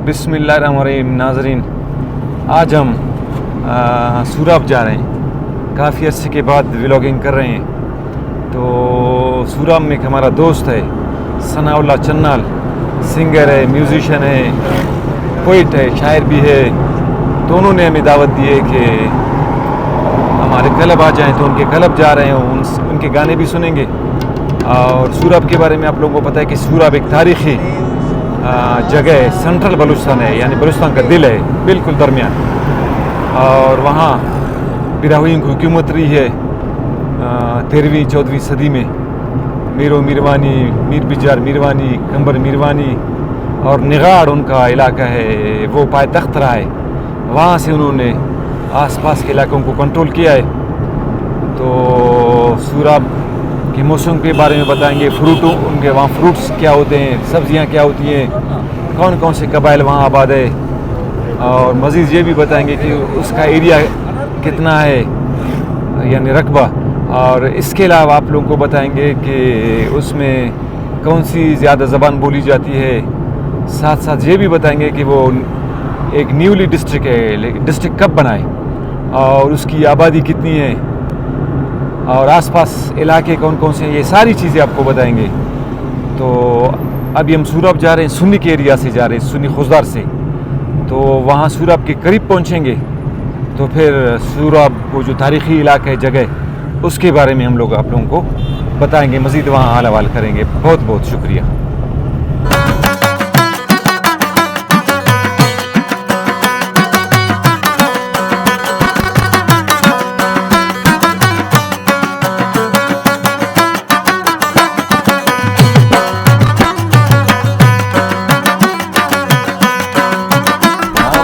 बिस्मिल्लाहिर्रहमानिर्रहीम नाज़रीन, आज हम सूरब जा रहे हैं। काफ़ी अर्से के बाद व्लॉगिंग कर रहे हैं। तो सूरब में एक हमारा दोस्त है सनाउल्लाह चन्नाल, सिंगर है, म्यूज़िशियन है, पोइट है, शायर भी है। तो उन्होंने हमें दावत दी है कि हमारे क्लब आ जाएं। तो उनके क्लब जा रहे हैं, उनके गाने भी सुनेंगे। और सूरब के बारे में आप लोगों को पता है कि सूरब एक तारीख़ी जगह है, सेंट्रल बलूचिस्तान है, यानी बलूचिस्तान का दिल है, बिल्कुल दरमियान। और वहाँ बिराहुइन की हुकूमत रही है 13वीं 14वीं सदी में। मीरो मीरवानी, मीर बिजार मीरवानी, कंबर मीरवानी और निगाड़ उनका इलाका है, वो पायतख्त रहा है। वहाँ से उन्होंने आसपास के इलाकों को कंट्रोल किया है। तो सूरब के मौसम के बारे में बताएंगे, फ्रूटों उनके वहाँ फ्रूट्स क्या होते हैं, सब्जियाँ क्या होती हैं, कौन कौन से कबाइल वहाँ आबाद है। और मज़ीद ये भी बताएंगे कि उसका एरिया कितना है, यानी रकबा। और इसके अलावा आप लोगों को बताएंगे कि उसमें कौन सी ज़्यादा ज़बान बोली जाती है। साथ साथ ये भी बताएंगे कि वो एक न्यूली डिस्ट्रिक्ट है, डिस्ट्रिक्ट कब बना है और उसकी आबादी कितनी है और आसपास इलाके कौन कौन से हैं, ये सारी चीज़ें आपको बताएंगे। तो अभी हम सूरब जा रहे हैं, सुन्नी के एरिया से जा रहे हैं, सुन्नी खुजदार से। तो वहाँ सूरब के करीब पहुँचेंगे तो फिर सूरब वो जो तारीख़ी इलाका है, जगह, उसके बारे में हम लोग आप लोगों को बताएंगे, मज़ीद वहाँ हाल हवाल करेंगे। बहुत बहुत शुक्रिया।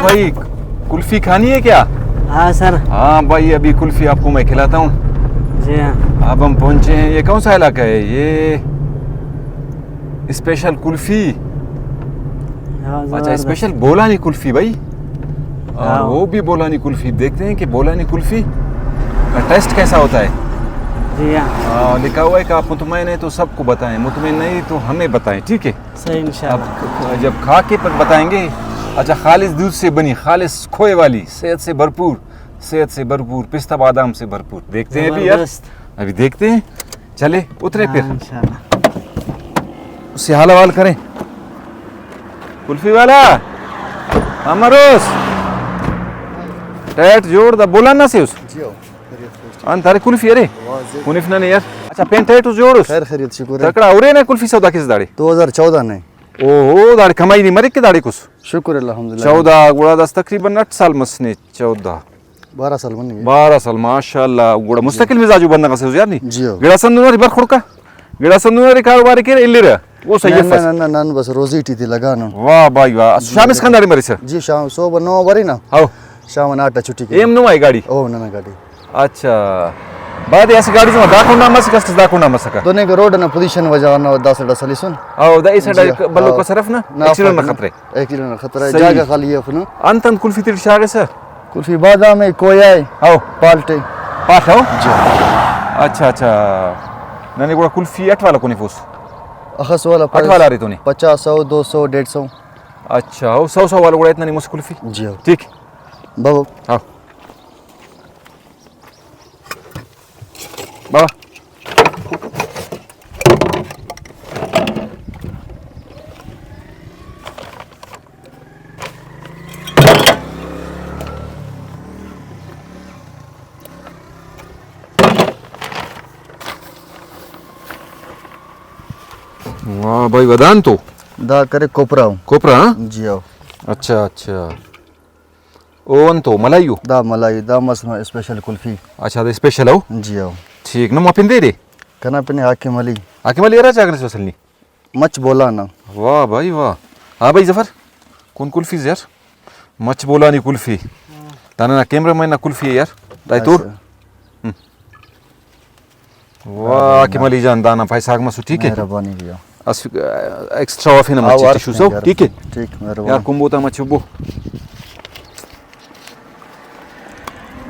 भाई कुल्फ़ी खानी है क्या? हाँ सर। हाँ भाई, अभी कुल्फ़ी आपको मैं खिलाता हूँ। जी हाँ। अब हम पहुँचे हैं, ये कौन सा इलाका है? ये स्पेशल कुल्फ़ी। अच्छा, स्पेशल बोलानी कुल्फ़ी भाई। और वो भी बोलानी कुल्फ़ी। देखते हैं कि बोलानी कुल्फ़ी का टेस्ट कैसा होता है। जी हाँ। लिखा हुआ है कि आप मुतमईन है तो सबको बताएं, मुतमईन नहीं तो हमें बताएं, ठीक है? सही इंशाल्लाह। अब जब खा के पर बताएंगे। अच्छा, खालिस दूध से बनी, खालिस खोए वाली, सेहत से भरपूर, पिस्ता बादाम से भरपूर। देखते हैं अभी यार, अभी देखते हैं। चले उतरे फिर इंशाल्लाह। उससे हाल हवाल करें। कुल्फी वाला हमारोस टैट जोड़ दा बोला ना से उस अन तारे कुल्फी अरे कुनिफना ने यार। अच्छा, पेन टैट जोड़ उस खैर खैरियत शुक्र है। तकड़ा उरे ना कुल्फी सौदा किस दाड़े 2014 ने। ओहो दाड़े कमाई नहीं मरे के दाड़े कुछ शुक्र अल्हम्दुलिल्लाह। 14 गुड़ा 10 तकरीबन 8 साल मसने 14 12 साल बन गए। 12 साल माशाल्लाह। गुड़ा मुस्तकिल मिजाजू बंदा का से यार नहीं जी हो। गिड़ा संदूना री बर खुड़का गिड़ा संदूना री कारोबार के इल्ली रे वो सही है। ना बस रोजी टी थी लगाना। वाह भाई वाह। शामिस खानदारी मरी सर जी शाम 9 बरी ना। आओ शाम 8 छुट्टी के एम नो आई गाड़ी। ओ ना गाड़ी। अच्छा, बाद ऐसी गाड़ी से दाखुंडा मस कस्ट दाखुंडा मसका दोने के रोड ना पोजीशन वजह ना 10 सलीसन। आओ दा इस बल्लो को सरफ ना एक्सीडेंट ना खतरे एक्सीडेंट ना खतरा जागा खाली है फनो अंतन कुल्फी तिर शागे सर कुल्फी बादाम में कोया है। आओ पाल्टे पाठ आओ जी। अच्छा अच्छा, नने गुड़ा कुल्फी 8 वाला कोनी फूस अखस वाला 8 वाला रे तूने 50 100 200 150। अच्छा, आओ 100 वाला गुड़ा इतना नहीं मुस कुल्फी। जी हो ठीक बाबा। आओ बाबा। वाह भाई, वदान तो दा करे कोपरा कोपरा। हाँ जी हो। अच्छा अच्छा, ओवन तो मलाइयो दा मलाई दा मस स्पेशल कुल्फी। अच्छा, तो स्पेशल हो। जी हो। ठीक ना, मापिन दे कना पे आके मली आके मली रहा चागने स्पेशल नहीं। मच बोला ना। वाह भाई वाह। हाँ भाई जफर, कौन कुल्फी यार? मच बोला नहीं कुल्फी ताना ना कैमरा में ना कुल्फी है यार दाई तोर। वाह के मली जान दाना भाई साग मसु। ठीक है, मेहरबानी भैया। एक्स्ट्रा ऑफ है ना मच टिश्यू सो। ठीक है ठीक मेहरबानी यार, कुंबोता मच बो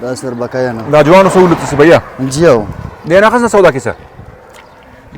10 बकाया ना राजवान सहूलत से भैया। जी हो। देना खस ना सौदा किसा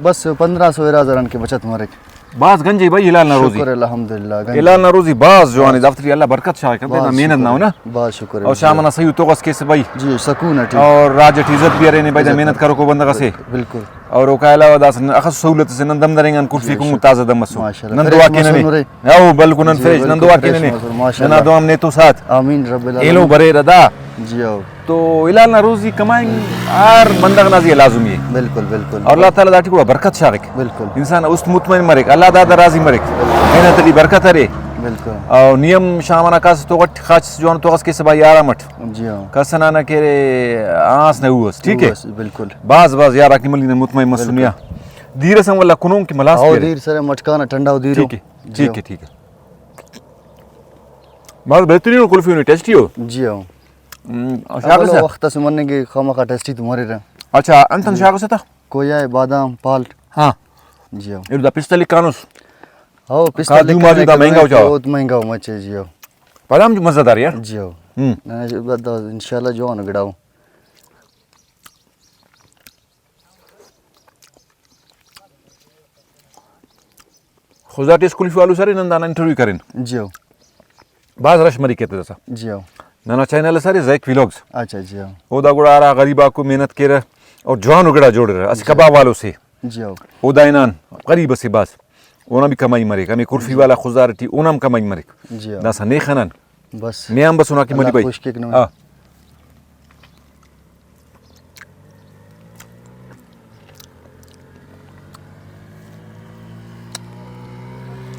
बस 1500 रन की बचत हमारे। बाज गंजे भाई हिलाल ना रोजी शुक्र अल्हम्दुलिल्लाह गंज हिलाल ना रोजी बाज जो आने दफ्तरी अल्लाह बरकत शाह करते ना मेहनत ना हो ना बहुत शुक्र और शामना सही तो कस के भाई जी सुकून है ठीक और राज इज्जत भी रहने भाई मेहनत करो को बंदा से बिल्कुल और का अलावा दास अखस सहूलत से नंदम दरेंगन कुर्सी को ताजा दम मसो माशाल्लाह नंदुआ के ने आओ बिल्कुल नन फ्रेश नंदुआ के ने माशाल्लाह ना दो हमने तो साथ आमीन रब्बिल एलो आलमीन बरे रदा जी आओ तो हिलाल ना रोजी कमाएंगे और बंदा का नाजी लाजुमी है बिल्कुल बिल्कुल और अल्लाह ताला दाटी को बरकत शारिक बिल्कुल इंसान उस मुतमइन मरेक अल्लाह दादा राजी मरेक मेहनत दी बरकत हरे बिल्कुल और नियम शामना कास तो गट खाच जोन तो के सबा यारा मठ जी हाँ कसना न के आस न हुस ठीक है बस, बिल्कुल बाज बाज यारा की मली ने मुतमइन मसुनिया धीरे से वल्ला कुनों की मलास आओ पे धीर सर मटकाना ठंडा हो धीर ठीक है ठीक है ठीक है बहुत बेहतरीन कुल्फी ने टेस्टी हो जी हाँ शाग से वक्त से मरने के खामा का टेस्टी तुम्हारे रहा अच्छा अंतन शाग से था कोया है बादाम पाल्ट हाँ जी हाँ इधर पिस्तली कानुस आओ पिस्ता काजू माजू दा महंगा हो जाओ। बहुत महंगा हो मचे जी हाँ बादाम जो मजेदार यार जी हाँ हम्म इंशाल्लाह जो आना गड़ाओ खुदा टेस्ट कुल्फी वालों सारे नंदाना इंटरव्यू करें जी हाँ बाज रशमरी कहते जैसा जी हाँ नाना चैनल सारे जैक व्लॉग्स अच्छा जी हाँ ओदा गुड़ा आ रहा गरीबा को मेहनत के रहा और जवान उगड़ा जोड़ रहा अस कबाब वालों से जी हाँ ओदा इनान गरीब से बास ओना भी कमाई मरेगा मैं कुर्फी वाला खुजारती ओनाम कमाई मरेगा जी हाँ दासा ने खनन बस नियम बस उना की मली अल्लाह भाई खुश के कनो। हाँ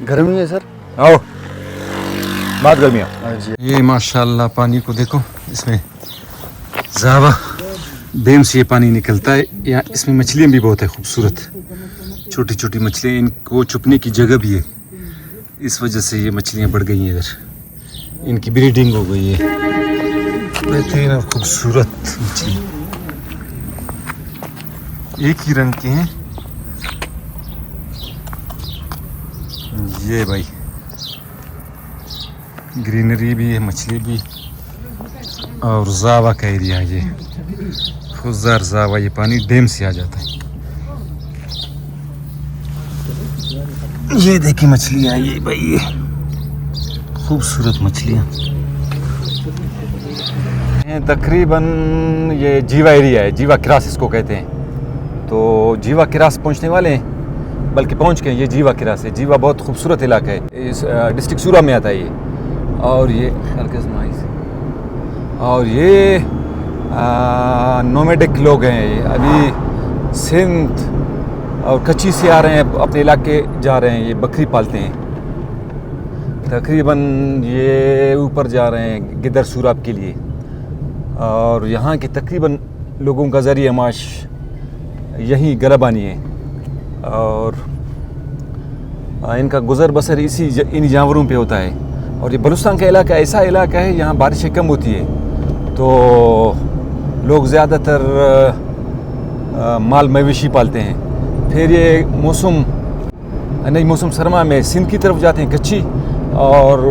गर्मी है सर आओ बात गर्मियाँ हाँ जी ये माशाल्लाह पानी को देखो इसमें जावा डैम से ये पानी निकलता है या इसमें मछलियाँ भी बहुत है खूबसूरत छोटी छोटी मछलियाँ इनको छुपने की जगह भी है इस वजह से ये मछलियाँ बढ़ गई हैं इधर इनकी ब्रीडिंग हो गई है बेहतरीन और खूबसूरत मछली एक ही रंग की हैं ये भाई ग्रीनरी भी है मछली भी और जावा का एरिया है ये खुजार जावा ये पानी डैम से आ जाता है ये देखिए मछलियाँ ये भाई ये खूबसूरत मछलियाँ तकरीबन ये जीवा एरिया है जीवा क्रास इसको कहते हैं तो जीवा क्रास पहुंचने वाले हैं बल्कि पहुंच गए ये जीवा क्रास है जीवा बहुत खूबसूरत इलाका है इस डिस्ट्रिक्ट सूरा में आता है ये और ये और ये नोमेडिक लोग हैं अभी सिंध और कच्ची से आ रहे हैं अपने इलाके जा रहे हैं ये बकरी पालते हैं तकरीबन ये ऊपर जा रहे हैं गिदर सूराब के लिए और यहाँ के तकरीबन लोगों का ज़रिया माश यही गलबानी है और इनका गुज़र बसर इन जानवरों पे होता है और ये बलूचिस्तान का इलाका ऐसा इलाका है यहाँ बारिशें कम होती है तो लोग ज़्यादातर माल मवेशी पालते हैं फिर ये मौसम सरमा में सिंध की तरफ जाते हैं कच्ची और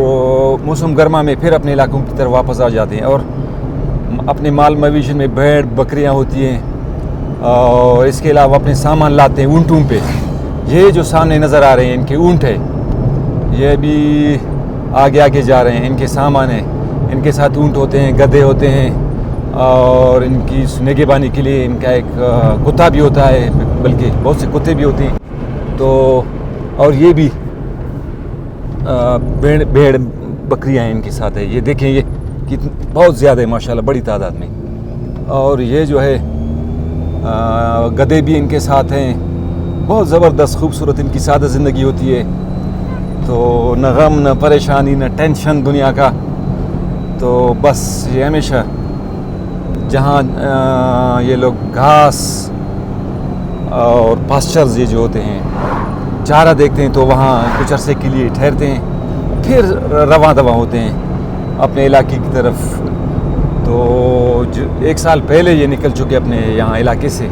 मौसम गर्मा में फिर अपने इलाकों की तरफ वापस आ जाते हैं और अपने माल मवेशी में भेड़ बकरियां होती हैं और इसके अलावा अपने सामान लाते हैं ऊँटों पे ये जो सामने नज़र आ रहे हैं इनके ऊँट है ये भी आगे आगे जा रहे हैं इनके सामान है इनके साथ ऊँट होते हैं गधे होते हैं और इनकी निगहबानी के लिए इनका एक कुत्ता भी होता है बल्कि बहुत से कुत्ते भी होते हैं तो और ये भी भेड़ बकरियां इनके साथ है ये देखें ये बहुत ज़्यादा है माशाल्लाह बड़ी तादाद में और ये जो है गधे भी इनके साथ हैं बहुत ज़बरदस्त खूबसूरत इनकी सादा ज़िंदगी होती है तो न गम न परेशानी न टेंशन दुनिया का तो बस ये हमेशा जहाँ ये लोग घास और पास्चर्स ये जो होते हैं चारा देखते हैं तो वहाँ कुछ अरसे के लिए ठहरते हैं फिर रवां दवा होते हैं अपने इलाके की तरफ तो जो 1 साल पहले ये निकल चुके अपने यहाँ इलाके से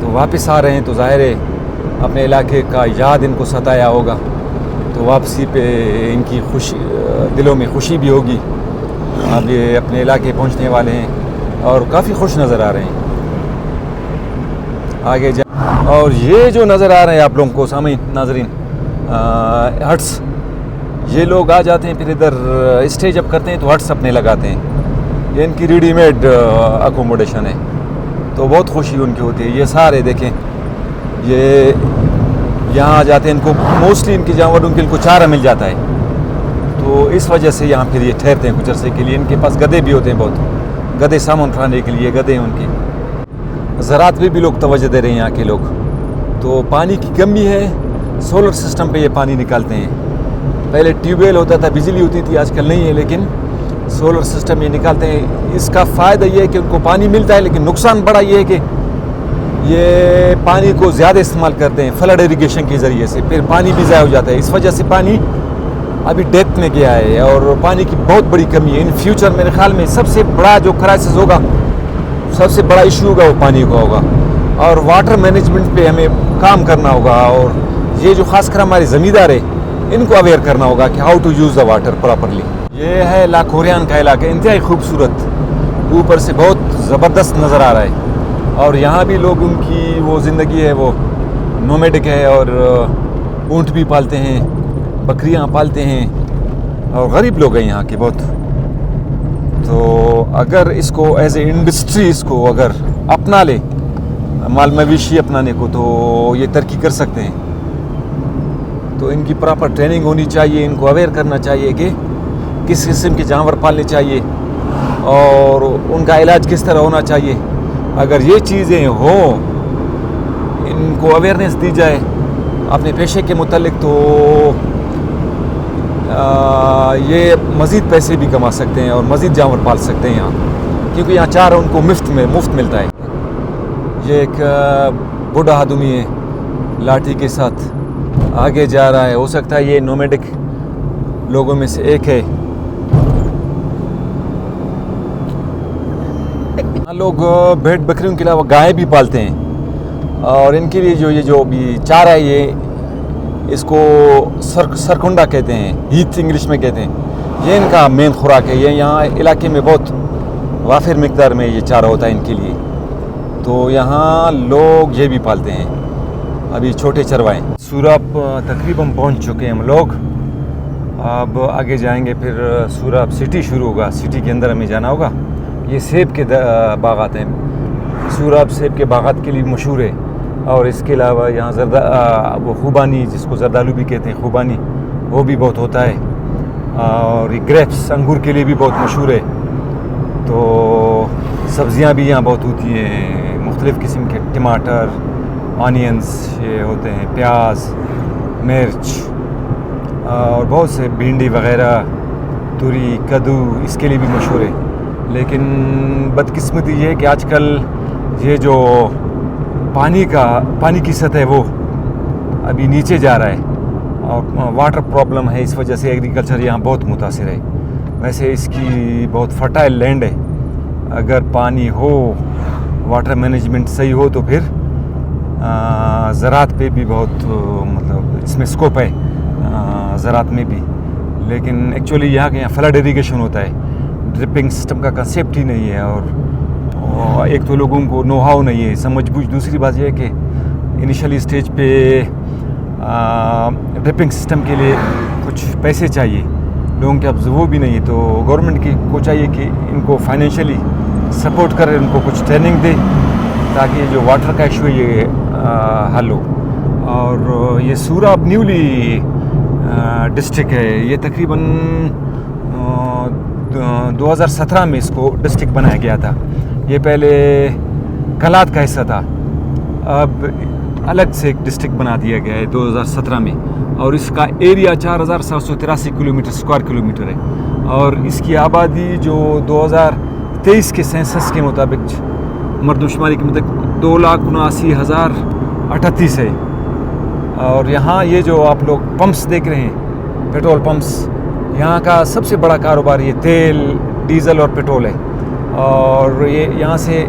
तो वापस आ रहे हैं तो ज़ाहिर है अपने इलाके का याद इनको सताया होगा तो वापसी पे इनकी खुशी दिलों में खुशी भी होगी अब ये अपने इलाके पहुँचने वाले हैं और काफ़ी खुश नज़र आ रहे हैं आगे जा और ये जो नज़र आ रहे हैं आप लोगों को सामीन नाजरीन हट्स, ये लोग आ जाते हैं फिर इधर स्टे जब करते हैं तो हट्स अपने लगाते हैं। ये इनकी रेडीमेड अकोमोडेशन है, तो बहुत खुशी उनकी होती है। ये सारे देखें, ये यहाँ आ जाते हैं, इनको मोस्टली इनके जानवरों के इनको चारा मिल जाता है, तो इस वजह से यहाँ फिर ये ठहरते हैं कुछ अरसे के लिए। इनके पास गधे भी होते हैं, बहुत गधे सामान उठाने के लिए गधे हैं उनके। ज़रात पे भी लोग तवज्जो दे रहे हैं यहाँ के लोग। तो पानी की कमी है, सोलर सिस्टम पे ये पानी निकालते हैं। पहले ट्यूबवेल होता था, बिजली होती थी, आजकल नहीं है, लेकिन सोलर सिस्टम ये निकालते हैं। इसका फ़ायदा ये है कि उनको पानी मिलता है, लेकिन नुकसान बड़ा ये है कि ये पानी को ज़्यादा इस्तेमाल करते हैं फ्लड इरिगेशन के ज़रिए से, फिर पानी भी ज़ाया हो जाता है। इस वजह से पानी अभी डेथ में गया है और पानी की बहुत बड़ी कमी है। इन फ्यूचर मेरे ख्याल में सबसे बड़ा जो क्राइसिस होगा, सबसे बड़ा इशू होगा, वो पानी का होगा। और वाटर मैनेजमेंट पे हमें काम करना होगा, और ये जो खासकर हमारे ज़मींदार है इनको अवेयर करना होगा कि how to use the water properly. ये है लाखोरियान का इलाका, इंतहाई खूबसूरत, ऊपर से बहुत ज़बरदस्त नज़र आ रहा है। और यहाँ भी लोग उनकी वो ज़िंदगी है वो नोमैडिक है, और ऊँट भी पालते हैं, बकरियाँ पालते हैं, और गरीब लोग हैं यहाँ के बहुत। तो अगर इसको एज ए इंडस्ट्री इसको अगर अपना ले, माल मवेशी अपनाने को, तो ये तरक्की कर सकते हैं। तो इनकी प्रॉपर ट्रेनिंग होनी चाहिए, इनको अवेयर करना चाहिए कि किस किस्म के जानवर पालने चाहिए और उनका इलाज किस तरह होना चाहिए। अगर ये चीज़ें हों, इनको अवेयरनेस दी जाए अपने पेशे के मुतालिक, तो ये मज़ीद पैसे भी कमा सकते हैं और मज़ीद जानवर पाल सकते हैं यहाँ, क्योंकि यहाँ चारा उनको मुफ्त मिलता है। ये एक बूढ़ा आदमी है, लाठी के साथ आगे जा रहा है। हो सकता है ये नोमैडिक लोगों में से एक है। लोग भेड़ बकरियों के अलावा गाय भी पालते हैं, और इनके लिए ये जो भी चारा है, ये इसको सरकुंडा कहते हैं, हीथ इंग्लिश में कहते हैं। ये इनका मेन खुराक है। ये यहाँ इलाके में बहुत वाफिर मिकदार में ये चारा होता है इनके लिए, तो यहाँ लोग ये भी पालते हैं। अभी छोटे चरवाए। सूरब तकरीबन पहुँच चुके हैं हम लोग। अब आगे जाएंगे, फिर सूरब सिटी शुरू होगा, सिटी के अंदर हमें जाना होगा। ये सेब के बागात हैं। सूरब सेब के बागात के लिए मशहूर है, और इसके अलावा यहाँ वो खुबानी, जिसको जरदालू भी कहते हैं, खुबानी, वो भी बहुत होता है। और ये ग्रेप्स, अंगूर के लिए भी बहुत मशहूर है। तो सब्ज़ियाँ भी यहाँ बहुत होती हैं, मुख्तलिफ़ किस्म के टमाटर, ऑनियंस ये होते हैं, प्याज, मिर्च, और बहुत से भिंडी वग़ैरह, तुरी, कद्दू, इसके लिए भी मशहूर है। लेकिन बदकिस्मती ये है कि आजकल ये जो पानी की सतह है वो अभी नीचे जा रहा है, और वाटर प्रॉब्लम है। इस वजह से एग्रीकल्चर यहाँ बहुत मुतासिर है। वैसे इसकी बहुत फर्टाइल लैंड है, अगर पानी हो, वाटर मैनेजमेंट सही हो, तो फिर ज़रात पे भी बहुत मतलब इसमें स्कोप है, ज़रात में भी। लेकिन एक्चुअली यहाँ फ्लड इरिगेशन होता है, ड्रिपिंग सिस्टम का कंसेप्ट ही नहीं है, और एक तो लोगों को नो हाउ नहीं है, समझ-बूझ। दूसरी बात यह है कि इनिशियली स्टेज पे ड्रिपिंग सिस्टम के लिए कुछ पैसे चाहिए, लोगों के अब वो भी नहीं है। तो गवर्नमेंट को चाहिए कि इनको फाइनेंशियली सपोर्ट करे, उनको कुछ ट्रेनिंग दे, ताकि जो वाटर का इशू है ये हल हो। और ये सूरब न्यूली डिस्ट्रिक्ट है। ये तकरीबन 2017 में इसको डिस्ट्रिक्ट बनाया गया था। ये पहले कलात का हिस्सा था, अब अलग से एक डिस्ट्रिक्ट बना दिया गया है 2017 में। और इसका एरिया 4783 स्क्वायर किलोमीटर है, और इसकी आबादी जो 2023 के सेंसस के मुताबिक, मरदमशुमारी के मुताबिक 2,79,038 है। और यहाँ ये जो आप लोग पंप्स देख रहे हैं, पेट्रोल पंप्स, यहाँ का सबसे बड़ा कारोबार ये तेल, डीज़ल और पेट्रोल है। और ये यहाँ से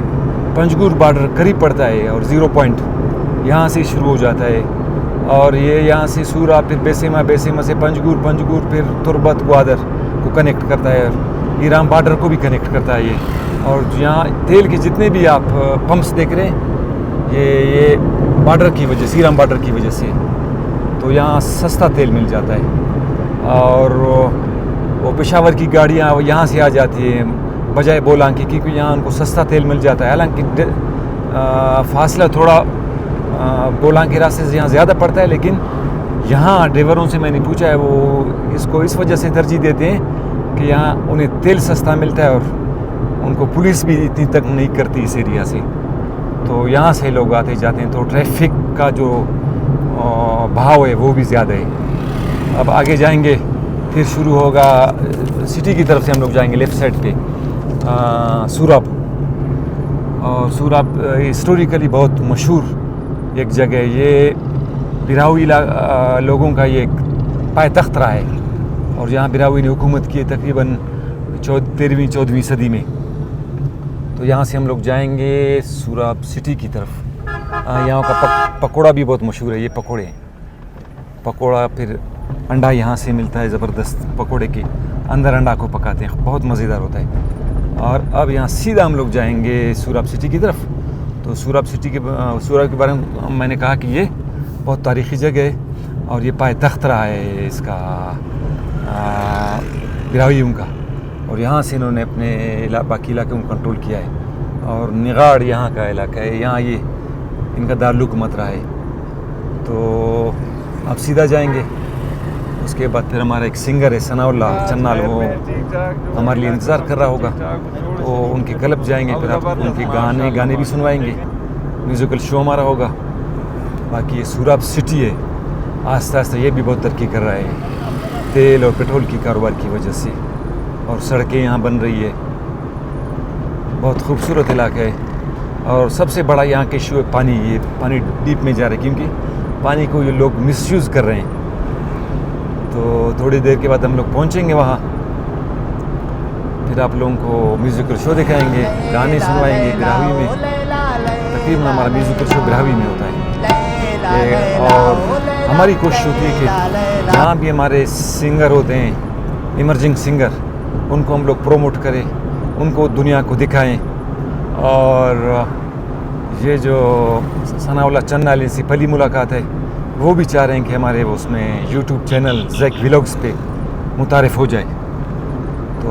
पंजगुर बॉर्डर करीब पड़ता है, और 0 पॉइंट यहाँ से शुरू हो जाता है। और ये यहाँ से सूरा, फिर बेसेमा, बेसेमा से पंजगुर, फिर तुरबत, ग्वादर को कनेक्ट करता है, ईरान बॉर्डर को भी कनेक्ट करता है ये। और यहाँ तेल के जितने भी आप पंप्स देख रहे हैं, ये बॉर्डर की वजह से, ईरान बॉर्डर की वजह से। तो यहाँ सस्ता तेल मिल जाता है। और वो पेशावर की गाड़ियाँ यहाँ से आ जाती हैं बजाय बोलांग की, क्योंकि यहाँ उनको सस्ता तेल मिल जाता है। हालांकि फासला थोड़ा बोलांग के रास्ते से यहाँ ज़्यादा पड़ता है, लेकिन यहाँ ड्राइवरों से मैंने पूछा है, वो इसको इस वजह से तरजीह देते हैं कि यहाँ उन्हें तेल सस्ता मिलता है और उनको पुलिस भी इतनी तक नहीं करती इस एरिया से। तो यहाँ से लोग आते जाते हैं, तो ट्रैफिक का जो भाव है वो भी ज़्यादा है। अब आगे जाएंगे फिर शुरू होगा, सिटी की तरफ से हम लोग जाएंगे लेफ़्ट साइड पे सूरब। और सूरब हिस्टोरिकली बहुत मशहूर एक जगह है। ये बिरावी लोगों का ये पायतख्त रहा है और यहाँ बिरावी ने हुकूमत की है तकरीबन 13वीं-14वीं सदी में। तो यहाँ से हम लोग जाएंगे सूरब सिटी की तरफ। यहाँ का पकोड़ा भी बहुत मशहूर है। ये पकोड़ा फिर अंडा यहाँ से मिलता है, ज़बरदस्त पकोड़े के अंदर अंडा को पकाते हैं, बहुत मज़ेदार होता है। और अब यहाँ सीधा हम लोग जाएंगे सूरब सिटी की तरफ। तो सूरब के बारे में मैंने कहा कि ये बहुत तारीख़ी जगह है और ये पायतख्त रहा है इसका बिरावियों का, और यहाँ से इन्होंने अपने बाकी इलाके को कंट्रोल किया है। और निगाड़ यहाँ का इलाका है, यहाँ ये इनका दारुल हुकूमत रहा है। तो अब सीधा जाएंगे, उसके बाद फिर हमारा एक सिंगर है सनाउल्लाह चन्नाल, वो हमारे लिए इंतज़ार कर रहा होगा, तो उनके क्लब जाएंगे, फिर आप उनके गाने भी सुनवाएंगे, म्यूज़िकल शो हमारा होगा। बाकी ये सूरब सिटी है, आस्ता आस्ता ये भी बहुत तरक्की कर रहा है तेल और पेट्रोल की कारोबार की वजह से, और सड़कें यहाँ बन रही है, बहुत खूबसूरत इलाका है। और सबसे बड़ा यहाँ के इशू है पानी। ये पानी डीप में जा रहा है क्योंकि पानी को ये लोग मिसयूज़ कर रहे हैं। तो थोड़ी देर के बाद हम लोग पहुँचेंगे वहाँ, फिर आप लोगों को म्यूज़िकल शो दिखाएंगे, गाने सुनवाएंगे बिरावी में। तकरीबन हमारा म्यूज़िकल शो बिरावी में होता है। और हमारी कोशिश होती है कि जहाँ भी हमारे सिंगर होते हैं, इमर्जिंग सिंगर, उनको हम लोग प्रोमोट करें, उनको दुनिया को दिखाएं। और ये जो सनाउल्लाह चन्नाल से पहली मुलाकात है, वो भी चाह रहे हैं कि हमारे उसमें यूट्यूब चैनल ज़ैक व्लॉग्स पे मुतारिफ़ हो जाए। तो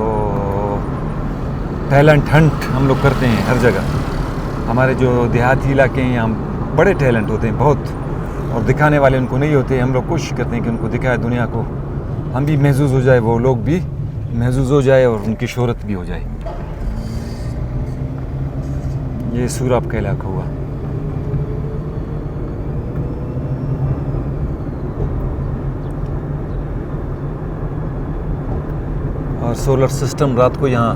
टैलेंट हंट हम लोग करते हैं हर जगह। हमारे जो देहाती इलाके हैं यहाँ बड़े टैलेंट होते हैं बहुत, और दिखाने वाले उनको नहीं होते। हम लोग कोशिश करते हैं कि उनको दिखाए दुनिया को, हम भी महसूस हो जाए, वो लोग भी महसूस हो जाए और उनकी शोहरत भी हो जाए। ये सूरब का इलाका हुआ। और सोलर सिस्टम, रात को यहाँ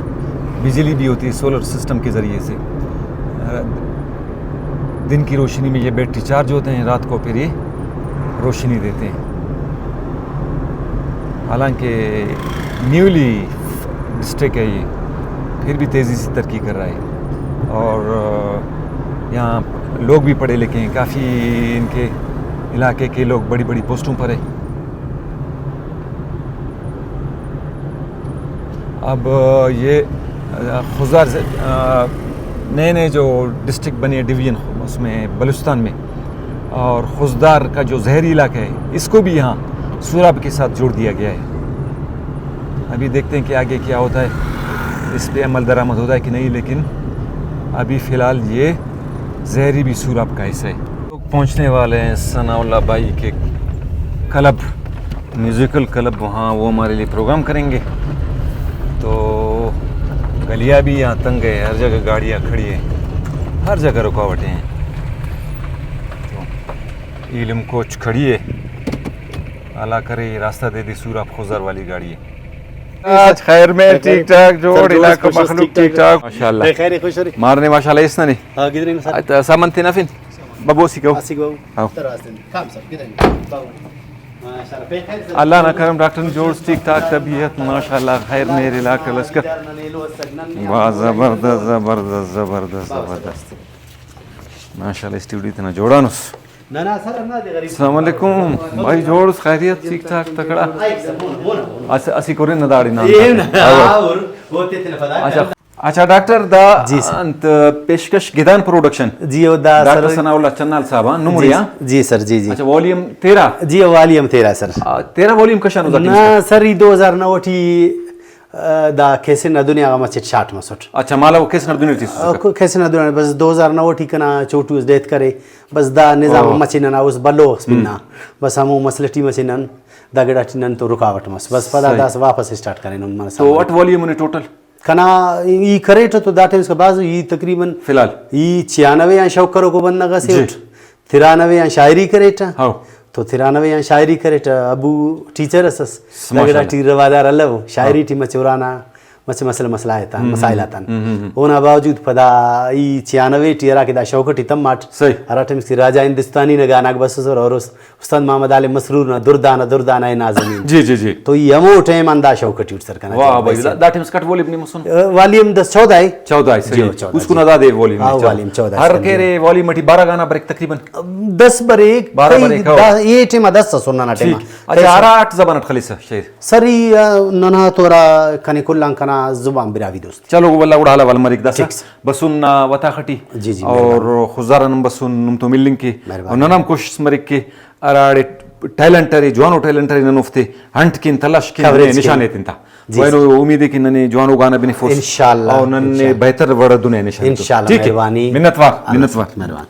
बिजली भी होती है सोलर सिस्टम के ज़रिए से। दिन की रोशनी में ये बैटरी चार्ज होते हैं, रात को फिर ये रोशनी देते हैं। हालांकि न्यूली डिस्ट्रिक्ट है ये, फिर भी तेज़ी से तरक्की कर रहा है। और यहाँ लोग भी पढ़े लिखे हैं काफ़ी, इनके इलाके के लोग बड़ी बड़ी पोस्टों पर है। अब ये खुजार से नए जो डिस्ट्रिक्ट बनी है, डिवीज़न, उसमें बलूचिस्तान में, और खुजदार का जो जहरी इलाका है, इसको भी यहाँ सूरब के साथ जोड़ दिया गया है। अभी देखते हैं कि आगे क्या होता है, इस पर अमल दरामद होता है कि नहीं, लेकिन अभी फ़िलहाल ये जहरी भी सूरब का हिस्सा है। लोग पहुँचने वाले हैं सनाउल्लाह भाई के क्लब, म्यूज़िकल क्लब, वहाँ वो हमारे लिए प्रोग्राम करेंगे। तो गलियाँ भी यहाँ तंग है, हर जगह गाड़ियाँ खड़ी है, हर जगह रुकावटें हैं। तो इल्म कोच खड़ी है, अल्लाह करे ये रास्ता दे दी सूरब खुजर वाली गाड़ी है। आज खैर में ठीक ठाक जोड़ इलाका मखलूक ठीक ठाक माशाल्लाह खैर खुश रे मारने माशाल्लाह इसने नहीं हाँ गिदरिंग सर सामंती नफिन बबोसी को आसिक बाबू हाँ तरवासन काम सर गिदरिंग बाबू माशाल्लाह पे खैर अल्लाह ना करम डॉक्टर जोड़ ठीक ठाक तबीयत माशाल्लाह खैर मेरे इलाके लश्कर वाह ज़बरदस्त ज़बरदस्त ज़बरदस्त ज़बरदस्त माशाल्लाह स्टूडियो इतना जोड़ा नुस ना ना सर ना दे गरीब अस्सलाम वालेकुम भाई जोड़ खैरियत ठीक ठाक तकड़ा अच्छा असी कोरे नदाड़ी ना ये ना और वो ते तेल फदा अच्छा अच्छा डॉक्टर दा जी अंत पेशकश गिदान प्रोडक्शन जी दा डॉक्टर सर सनाउल्लाह चन्नाल साहब नुमरिया जी सर जी जी अच्छा वॉल्यूम 13 जी वालियम 13 सर 13 वॉल्यूम कशानु जाती ना सर 2009 दा कैसे ना दुनिया का मचे 60 मसट अच्छा माला वो केस नर दुनिया थी कैसे ना दुनिया बस 2009 कना चोटू डेथ करे बस दा निजाम मचिन ना उस बल्लो स्पिना बस हम मसलटी मचिन दा गड़ा टिनन तो रुकावट मस बस पदा दास वापस स्टार्ट करें मन तो 8 वॉल्यूम ने टोटल कना ई करे तो दा टाइम्स का बाजू ई तकरीबन फिलहाल ई 96 या शौक करो को बंदा का से 93 या शायरी करे हाँ तो 93 या शायरी करे अबू टीचर असस लगड़ा टी रवादार अल्लाह शायरी टी मचुराना मच मसला मसला है मसाइल आता होना बावजूद पदा ई 96 टीरा के दा शौकटी तम माट सही अराटम की राजा हिंदुस्तानी ने गाना बस और उस्ताद मोहम्मद अली मसरूर ना दुर्दाना नाज़मीन जी जी जी तो ये अमो टाइम अंदा शौकटी उठ सर वाह भाई दैट टाइम्स कट वॉल्यूम नहीं मुसन वॉल्यूम 14 है 14 है सही उसको ना दा दे वॉल्यूम हाँ वॉल्यूम 14 हर के रे वॉल्यूम मटी 12 गाना ब्रेक तकरीबन 10 ब्रेक 12 ब्रेक ये टेम 10 सुनना ना टेम अच्छा 8 जबान खलीसा शेर सरी नना तोरा कने कुल्लां कना जुबान बिरावी दोस्त चलो वल्ला उड़ाला वाल मरिक दसा बसुन वता खटी जी जी और खुजारन बसुन नुम तो मिलिंग के और ननम कोशिश मरिक के अराड़े टैलेंटरी जवानो टैलेंटरी ननुफ्ते हंट किन तलाश किन निशाने तिंता वैनो उम्मीद है कि नने जवानो गाना बिने फोर्स इंशाल्लाह और नने बेहतर वड़ दुनिया निशान इंशाल्लाह ठीक है मेहरबानी मिन्नतवार मेहरबान